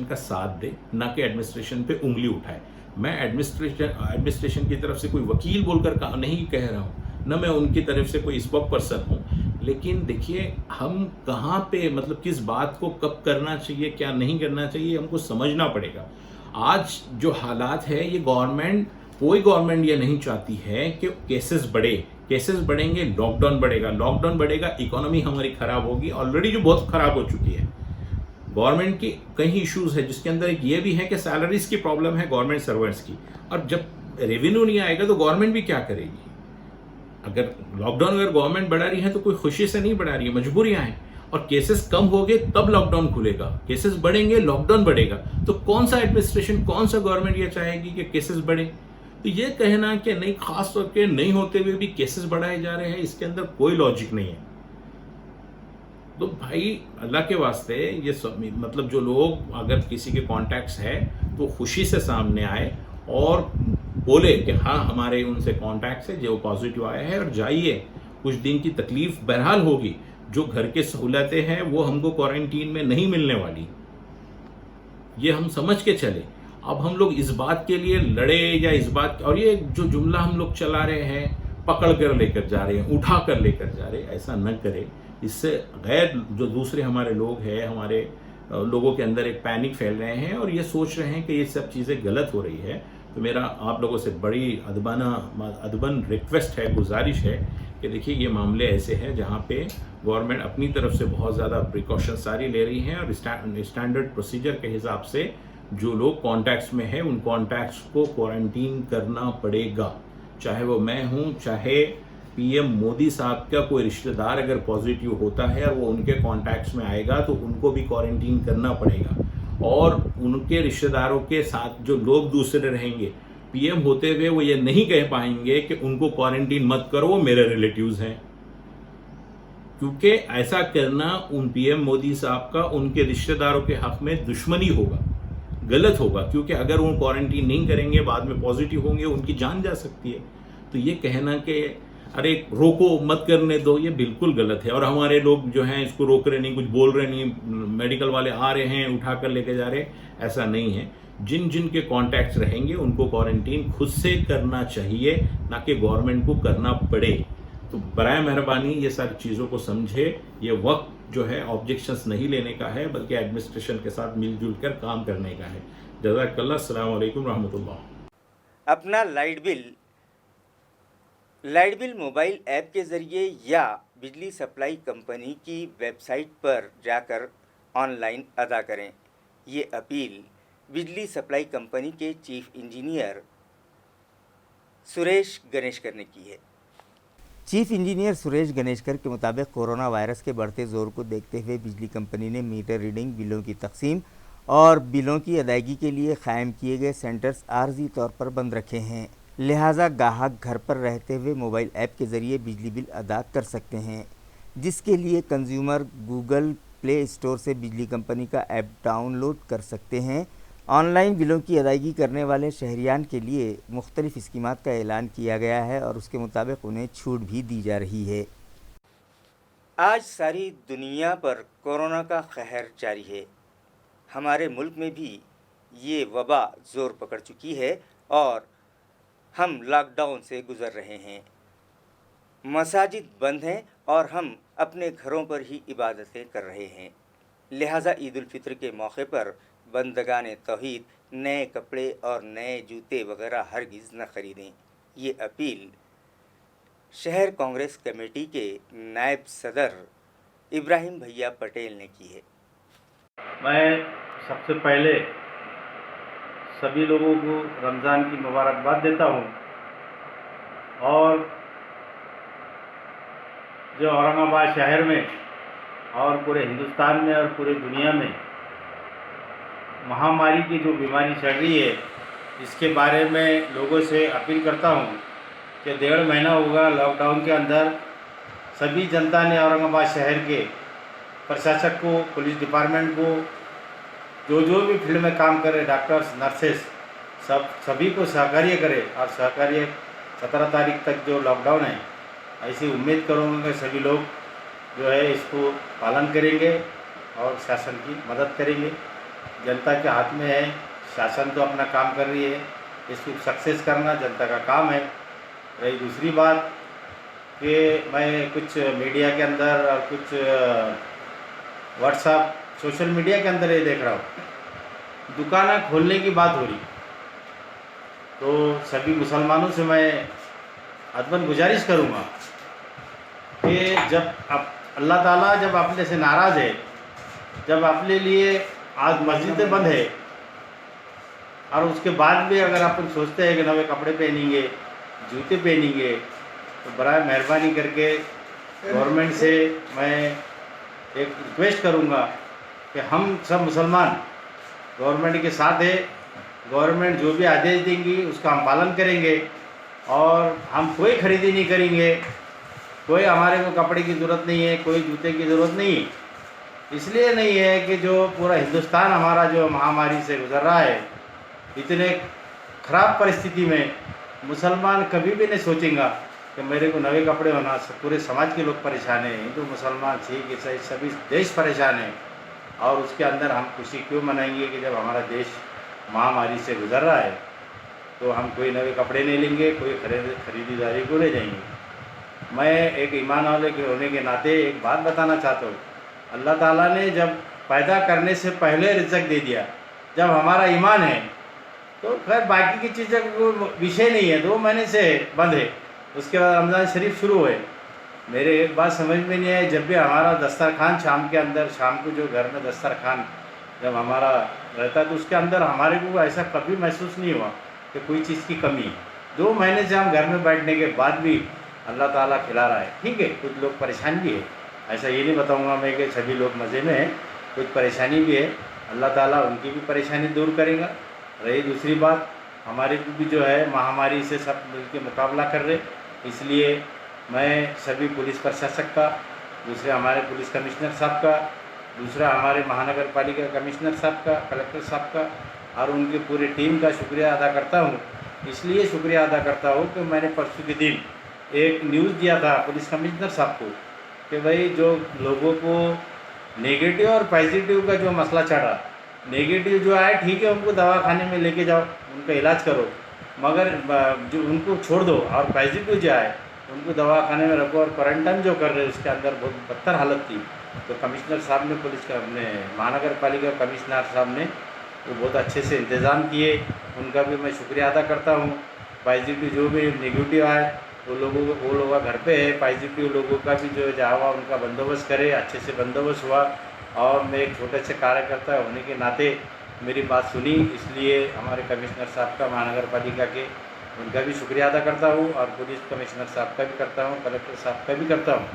का साथ दे, ना कि एडमिनिस्ट्रेशन पे उंगली उठाए। मैं एडमिनिस्ट्रेशन की तरफ से कोई वकील बोलकर नहीं कह रहा हूँ, न मैं उनकी तरफ से कोई स्पोक पर्सन हूँ, लेकिन देखिए हम कहाँ पे मतलब किस बात को कब करना चाहिए क्या नहीं करना चाहिए हमको समझना पड़ेगा। आज जो हालात है ये कोई गवर्नमेंट ये नहीं चाहती है कि केसेस बढ़ेंगे, लॉकडाउन बढ़ेगा, इकोनॉमी हमारी खराब होगी, ऑलरेडी जो बहुत खराब हो चुकी है। गवर्नमेंट की कई इश्यूज है जिसके अंदर एक ये भी है कि सैलरीज की प्रॉब्लम है गवर्नमेंट सर्वेंट्स की, और जब रेवेन्यू नहीं आएगा तो गवर्नमेंट भी क्या करेगी। अगर लॉकडाउन अगर गवर्नमेंट बढ़ा रही है तो कोई खुशी से नहीं बढ़ा रही है, मजबूरियां हैं, और केसेस कम हो गए तब लॉकडाउन खुलेगा, केसेस बढ़ेंगे लॉकडाउन बढ़ेगा। तो कौन सा एडमिनिस्ट्रेशन, कौन सा गवर्नमेंट ये चाहेगी कि केसेस बढ़े। تو یہ کہنا کہ نہیں خاص طور پہ نہیں ہوتے ہوئے بھی کیسز بڑھائے جا رہے ہیں، اس کے اندر کوئی لاجک نہیں ہے. تو بھائی اللہ کے واسطے یہ سب مطلب جو لوگ اگر کسی کے کانٹیکٹس ہے تو خوشی سے سامنے آئے اور بولے کہ ہاں ہمارے ان سے کانٹیکٹس ہے جو پازیٹیو آئے ہیں، اور جائیے. کچھ دن کی تکلیف بہرحال ہوگی، جو گھر کے سہولتیں ہیں وہ ہم کو کوارنٹین میں نہیں ملنے والی، یہ ہم سمجھ کے چلے. اب ہم لوگ اس بات کے لیے لڑے یا اس بات، اور یہ جو جملہ ہم لوگ چلا رہے ہیں پکڑ کر لے کر جا رہے ہیں، اٹھا کر لے کر جا رہے ہیں، ایسا نہ کرے. اس سے غیر جو دوسرے ہمارے لوگ ہیں، ہمارے لوگوں کے اندر ایک پینک پھیل رہے ہیں اور یہ سوچ رہے ہیں کہ یہ سب چیزیں غلط ہو رہی ہے. تو میرا آپ لوگوں سے بڑی ادبن ریکویسٹ ہے، گزارش ہے کہ دیکھیے یہ معاملے ایسے ہیں جہاں پہ گورنمنٹ اپنی طرف سے بہت زیادہ پریکاشن ساری لے رہی ہیں، اور اسٹینڈرڈ پروسیجر کے حساب سے جو لوگ کانٹیکٹس میں ہیں ان کانٹیکٹس کو کوارنٹین کرنا پڑے گا. چاہے وہ میں ہوں، چاہے پی ایم مودی صاحب کا کوئی رشتہ دار اگر پازیٹیو ہوتا ہے اور وہ ان کے کانٹیکٹس میں آئے گا تو ان کو بھی کوارنٹین کرنا پڑے گا. اور ان کے رشتہ داروں کے ساتھ جو لوگ دوسرے رہیں گے، پی ایم ہوتے ہوئے وہ یہ نہیں کہہ پائیں گے کہ ان کو کوارنٹین مت کرو، وہ میرے ریلیٹیوز ہیں. کیونکہ ایسا کرنا ان پی ایم مودی صاحب کا ان کے رشتہ داروں کے حق میں دشمنی ہوگا، غلط ہوگا. کیونکہ اگر وہ کوارنٹین نہیں کریں گے، بعد میں پازیٹیو ہوں گے، ان کی جان جا سکتی ہے. تو یہ کہنا کہ ارے روکو مت کرنے دو، یہ بالکل غلط ہے. اور ہمارے لوگ جو ہیں اس کو روک رہے نہیں، کچھ بول رہے نہیں، میڈیکل والے آ رہے ہیں اٹھا کر لے کے جا رہے، ایسا نہیں ہے. جن جن کے کانٹیکٹس رہیں گے ان کو کوارنٹین خود سے کرنا چاہیے، نہ کہ گورنمنٹ کو کرنا پڑے. تو برائے مہربانی یہ ساری چیزوں کو سمجھے. یہ وقت جو ہے آبجیکشنز نہیں لینے کا ہے، بلکہ ایڈمنسٹریشن کے ساتھ مل جل کر کام کرنے کا ہے. جزاک اللہ. السلام علیکم رحمۃ اللہ. اپنا لائٹ بل موبائل ایپ کے ذریعے یا بجلی سپلائی کمپنی کی ویب سائٹ پر جا کر آن لائن ادا کریں. یہ اپیل بجلی سپلائی کمپنی کے چیف انجینئر سریش گنیشکر نے کی ہے. چیف انجینئر سریش گنیشکر کے مطابق کورونا وائرس کے بڑھتے زور کو دیکھتے ہوئے بجلی کمپنی نے میٹر ریڈنگ، بلوں کی تقسیم اور بلوں کی ادائیگی کے لیے قائم کیے گئے سینٹرز عارضی طور پر بند رکھے ہیں. لہٰذا گاہک گھر پر رہتے ہوئے موبائل ایپ کے ذریعے بجلی بل ادا کر سکتے ہیں، جس کے لیے کنزیومر گوگل پلے اسٹور سے بجلی کمپنی کا ایپ ڈاؤن لوڈ کر سکتے ہیں. آن لائن بلوں کی ادائیگی کرنے والے شہریان کے لیے مختلف اسکیمات کا اعلان کیا گیا ہے اور اس کے مطابق انہیں چھوٹ بھی دی جا رہی ہے. آج ساری دنیا پر کورونا کا قہر جاری ہے. ہمارے ملک میں بھی یہ وبا زور پکڑ چکی ہے اور ہم لاک ڈاؤن سے گزر رہے ہیں. مساجد بند ہیں اور ہم اپنے گھروں پر ہی عبادتیں کر رہے ہیں. لہٰذا عید الفطر کے موقع پر بندگان توحید نئے کپڑے اور نئے جوتے وغیرہ ہرگز نہ خریدیں. یہ اپیل شہر کانگریس کمیٹی کے نائب صدر ابراہیم بھیا پٹیل نے کی ہے. میں سب سے پہلے سبھی لوگوں کو رمضان کی مبارکباد دیتا ہوں، اور جو اورنگ آباد شہر میں اور پورے ہندوستان میں اور پورے دنیا میں مہاماری کی جو بیماری چل رہی ہے، اس کے بارے میں لوگوں سے اپیل کرتا ہوں کہ 1.5 مہینہ ہوگا لاک ڈاؤن کے اندر سبھی جنتا نے اورنگ آباد شہر کے پرشاسک کو، پولیس ڈپارٹمنٹ کو، جو بھی فیلڈ میں کام کرے، ڈاکٹرز، نرسز، سبھی کو سہکاریہ کرے. اور سہکاریہ 17 تاریخ تک جو لاک ڈاؤن ہے، ایسی امید کروں گا کہ سبھی لوگ جو ہے اس کو پالن کریں گے اور شاسن کی مدد کریں گے. جنتا کے ہاتھ میں ہے، شاسن تو اپنا کام کر رہی ہے، اس کو سکسیس کرنا جنتا کا کام ہے. رہی دوسری بات کہ میں کچھ میڈیا کے اندر اور کچھ واٹس ایپ سوشل میڈیا کے اندر یہ دیکھ رہا ہوں، دکانیں کھولنے کی بات ہو رہی. تو سبھی مسلمانوں سے میں ادباً گزارش کروں گا کہ جب اللہ تعالیٰ جب اپنے سے ناراض ہے، جب اپنے لیے آج مسجدیں بند ہے، اور اس کے بعد بھی اگر اپن سوچتے ہیں کہ نئے کپڑے پہنیں گے، جوتے پہنیں گے، تو برائے مہربانی کر کے گورنمنٹ سے میں ایک ریکویسٹ کروں گا کہ ہم سب مسلمان گورنمنٹ کے ساتھ ہیں، गवर्नमेंट जो भी आदेश देंगी उसका हम पालन करेंगे और हम कोई खरीदी नहीं करेंगे। कोई हमारे को कपड़े की ज़रूरत नहीं है, कोई जूते की ज़रूरत नहीं है। इसलिए नहीं है कि जो पूरा हिंदुस्तान हमारा जो महामारी से गुजर रहा है, इतने ख़राब परिस्थिति में मुसलमान कभी भी नहीं सोचेंगा कि मेरे को नए कपड़े होना। पूरे समाज के लोग परेशान हैं, हिंदू मुसलमान सिख ईसाई सभी देश परेशान हैं। और उसके अंदर हम खुशी क्यों मनाएंगे कि जब हमारा देश महामारी से गुजर रहा है तो हम कोई नए कपड़े नहीं लेंगे, कोई खरीदारी को ले जाएंगे। मैं एक ईमान वाले के होने के नाते एक बात बताना चाहता हूँ, अल्लाह ताला ने जब पैदा करने से पहले रिज़्क़ दे दिया, जब हमारा ईमान है तो खैर बाकी की चीज़ों को विषय नहीं है। 2 महीने से बंद है, उसके बाद रमज़ान शरीफ शुरू हुए। मेरे एक बात समझ में नहीं आई, जब भी हमारा दस्तरखान शाम के अंदर, शाम को जो घर में दस्तरखान जब हमारा रहता है तो उसके अंदर हमारे को ऐसा कभी महसूस नहीं हुआ कि कोई चीज़ की कमी है। 2 महीने से हम घर में बैठने के बाद भी अल्लाह ताला खिला रहा है। ठीक है, कुछ लोग परेशान भी है, ऐसा ये नहीं बताऊंगा मैं कि सभी लोग मज़े में हैं, कुछ परेशानी भी है। अल्लाह ताला उनकी भी परेशानी दूर करेगा। रही दूसरी बात, हमारे को भी जो है महामारी से सब मिलकर मुकाबला कर रहे, इसलिए मैं सभी पुलिस प्रशासक का, दूसरे हमारे पुलिस कमिश्नर साहब का, दूसरा हमारे महानगर पालिका कमिश्नर साहब का, कलेक्टर साहब का और उनकी पूरी टीम का शुक्रिया अदा करता हूँ। इसलिए शुक्रिया अदा करता हूँ कि मैंने परसों के दिन एक न्यूज़ दिया था पुलिस कमिश्नर साहब को कि भाई जो लोगों को नेगेटिव और पॉजिटिव का जो मसला चल रहा, नेगेटिव जो आए ठीक है उनको दवाखाने में लेके जाओ, उनका इलाज करो, मगर जो उनको छोड़ दो, और पॉजिटिव जो आए उनको दवाखाने में रखो और क्वारंटाइन जो कर रहे हैं उसके अंदर बहुत बदतर हालत थी। तो कमिश्नर साहब ने, पुलिस का अपने महानगर पालिका कमिश्नर साहब ने वो बहुत अच्छे से इंतज़ाम किए, उनका भी मैं शुक्रिया अदा करता हूँ। पॉजिटिव जो भी नेगेटिव आए वो लोग घर पे है, पॉजिटिव लोगों का भी जो जावा उनका बंदोबस्त करे, अच्छे से बंदोबस्त हुआ। और मैं एक छोटे से कार्यकर्ता होने के नाते मेरी बात सुनी, इसलिए हमारे कमिश्नर साहब का, महानगर पालिका के, उनका भी शुक्रिया अदा करता हूँ और पुलिस कमिश्नर साहब का भी करता हूँ, कलेक्टर साहब का भी करता हूँ,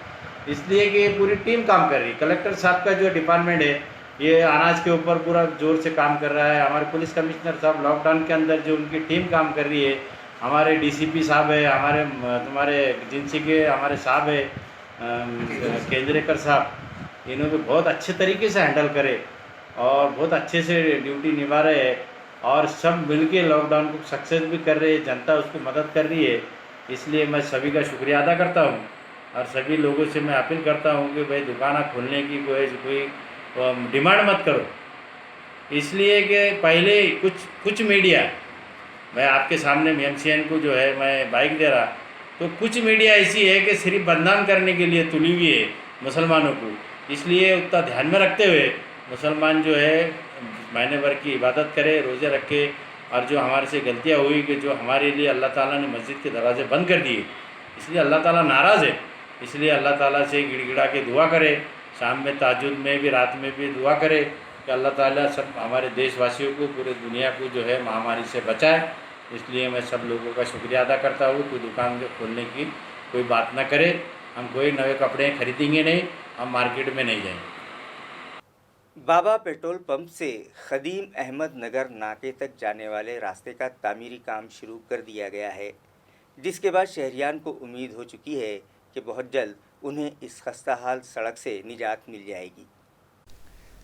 इसलिए कि पूरी टीम काम कर रही है। कलेक्टर साहब का जो डिपार्टमेंट है ये अनाज के ऊपर पूरा जोर से काम कर रहा है। हमारे पुलिस कमिश्नर साहब लॉकडाउन के अंदर जो उनकी टीम काम कर रही है, हमारे डीसीपी साहब है, हमारे तुम्हारे एजेंसी के हमारे साहब है केंद्रेकर साहब, इन्होंने बहुत अच्छे तरीके से हैंडल करे और बहुत अच्छे से ड्यूटी निभा रहे हैं और सब मिलके लॉकडाउन को सक्सेस भी कर रहे हैं, जनता उसको मदद कर रही है। इसलिए मैं सभी का शुक्रिया अदा करता हूँ और सभी लोगों से मैं अपील करता हूँ कि भाई दुकान खोलने की कोई डिमांड मत करो, इसलिए कि पहले कुछ मीडिया, मैं आपके सामने MCN को जो है मैं बाइक दे रहा, तो कुछ मीडिया ऐसी है कि सिर्फ बदनाम करने के लिए तुली हुई है मुसलमानों को। इसलिए उतना ध्यान में रखते हुए मुसलमान जो है महीने भर की इबादत करे, रोज़े रखे, और जो हमारे से गलतियाँ हुई कि जो हमारे लिए अल्लाह ताला ने मस्जिद के दरवाजे बंद कर दिए, इसलिए अल्लाह ताला नाराज़ है। इसलिए अल्लाह ताला से गिड़गिड़ा के दुआ करे, शाम में ताजुद में भी, रात में भी दुआ करे कि अल्लाह ताला सब हमारे देशवासियों को, पूरे दुनिया को जो है महामारी से बचाए। इसलिए मैं सब लोगों का शुक्रिया अदा करता हूँ। कोई दुकान खोलने की कोई बात ना करे, हम कोई नए कपड़े खरीदेंगे नहीं, हम मार्केट में नहीं जाएंगे। बाबा पेट्रोल पंप से खदीम अहमद नगर नाके तक जाने वाले रास्ते का तामीरी काम शुरू कर दिया गया है, जिसके बाद शहरियान को उम्मीद हो चुकी है कि बहुत जल्द उन्हें इस खस्ताहाल सड़क से निजात मिल जाएगी।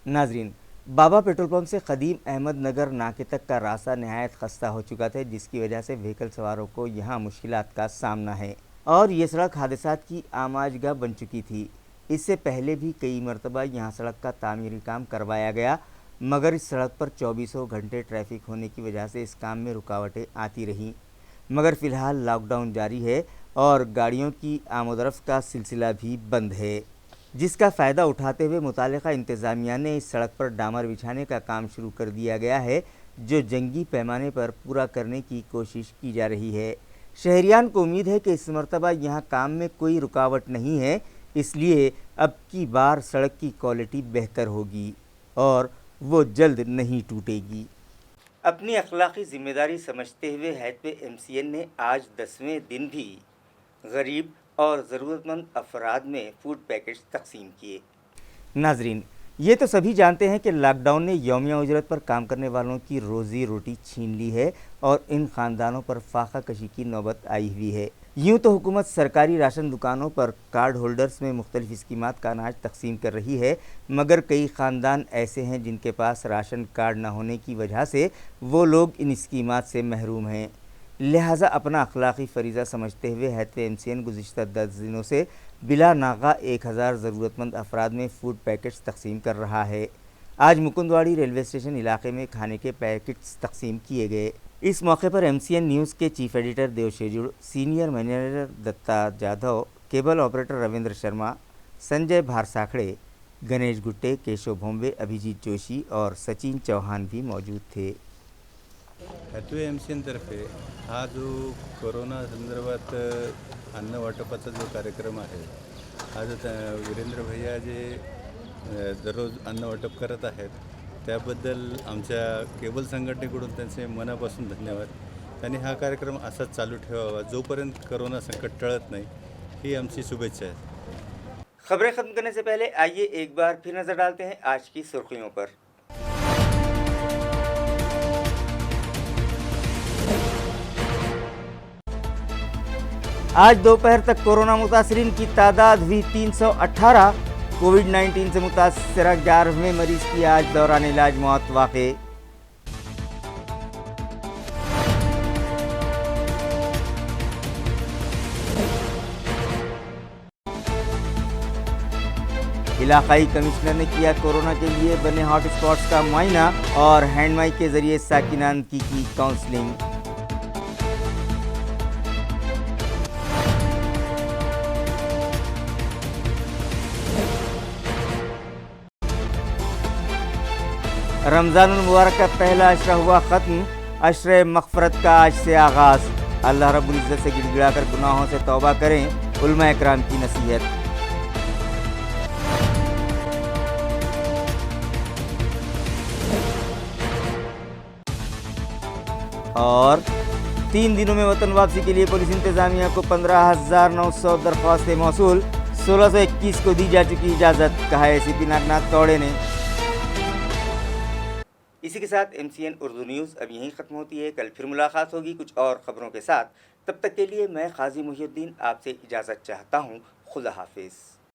नाजरीन, बाबा पेट्रोल पंप से खदीम अहमद नगर नाके तक का रास्ता नहायत खस्ता हो चुका था, जिसकी वजह से व्हीकल सवारों को यहाँ मुश्किलात का सामना है और ये सड़क हादसात की आमाजगाह बन चुकी थी। इससे पहले भी कई मरतबा यहाँ सड़क का तामीरी काम करवाया गया, मगर इस सड़क पर 24 घंटे ट्रैफिक होने की वजह से इस काम में रुकावटें आती रहीं। मगर फ़िलहाल लॉकडाउन जारी है और गाड़ियों की आमदरफ्त का सिलसिला भी बंद है, जिसका फ़ायदा उठाते हुए मुतालिका इंतज़ामिया ने इस सड़क पर डामर बिछाने का काम शुरू कर दिया गया है, जो जंगी पैमाने पर पूरा करने की कोशिश की जा रही है। शहरियान को उम्मीद है कि इस मरतबा यहाँ काम में कोई रुकावट नहीं है, इसलिए अब की बार सड़क की क्वालिटी बेहतर होगी और वो जल्द नहीं टूटेगी। अपनी अखलाकी ज़िम्मेदारी समझते हुए हैत MCN ने आज 10वें दिन भी गरीब और ज़रूरतमंद अफराद में फ़ूड पैकेट्स तकसीम किए। नाजरीन, ये तो सभी जानते हैं कि लॉकडाउन ने यौमिया उजरत पर काम करने वालों की रोजी रोटी छीन ली है और इन ख़ानदानों पर फाका कशी की नौबत आई हुई है। यूँ तो हुकूमत सरकारी राशन दुकानों पर कार्ड होल्डर्स में मुख्तलिफ स्कीमात का अनाज तकसीम कर रही है, मगर कई ख़ानदान ऐसे हैं जिनके पास राशन कार्ड न होने की वजह से वो लोग इन स्कीमात से महरूम हैं। लिहाजा अपना अखलाक़ी फ़रीज़ा समझते हुए हैत्व MCN गुज़िश्ता 10 दिनों से बिला नागा 1000 ज़रूरतमंद अफराद में फ़ूड पैकेट्स तकसीम कर रहा है। आज मुकुंदवाड़ी रेलवे स्टेशन इलाके में खाने के पैकेट्स तकसीम किए गए। इस मौके पर MCN न्यूज़ के chief editor Dev Shejud, senior manager Datta Jadhav, cable operator Ravindra Sharma, Sanjay Bharsakhade, Ganesh Gutte, Keshav Bhombe, Abhijeet Joshi और सचिन चौहान भी मौजूद थे। हैत्व MCN तर्फे हा जो कोरोना संदर्भात अन्न वाटपाचा जो कार्यक्रम आहे, आज वीरेंद्र भैया जे दररोज अन्न वाटप करत आहेत त्याबद्दल आमच्या केबल संघटनेकडून त्यांचे मनापासून धन्यवाद। त्यांनी हा कार्यक्रम असाच चालू ठेवावा जोपर्यंत कोरोना संकट टळत नाही, ही आमची शुभेच्छा आहे। खबरें ख़त्म करने से पहले आइए एक बार फिर नज़र डालते हैं आज की सुर्खियों पर। आज दोपहर तक कोरोना मुतासरीन की तादाद हुई 318। कोविड-19 से मुतासरा 11वें मरीज की आज दौरान इलाज मौत वाक़े। इलाकाई कमिश्नर ने किया कोरोना के लिए बने हॉट स्पॉट्स का मुआयना और हैंडमाइक के जरिए साकिनान की काउंसलिंग। रमज़ानुल मुबारक का पहला अशरा हुआ ख़त्म। अशरे मग़फ़रत का आज से आगाज़। अल्लाह रब्बुल इज़्ज़त से गिड़गिड़ा कर गुनाहों से तौबा करें, उलमा इकराम की नसीहत। और 3 दिनों में वतन वापसी के लिए पुलिस इंतज़ामिया को 15,900 दरख्वास्तें मौसूल। 1621 को दी जा चुकी इजाज़त, कहा ACP नागनाथ तौड़े ने। इसी के साथ MCN उर्दू न्यूज़ अब यहीं ख़त्म होती है। कल फिर मुलाकात होगी कुछ और ख़बरों के साथ। तब तक के लिए मैं क़ाज़ी मुहिउद्दीन आपसे इजाज़त चाहता हूँ। खुदा हाफिज़।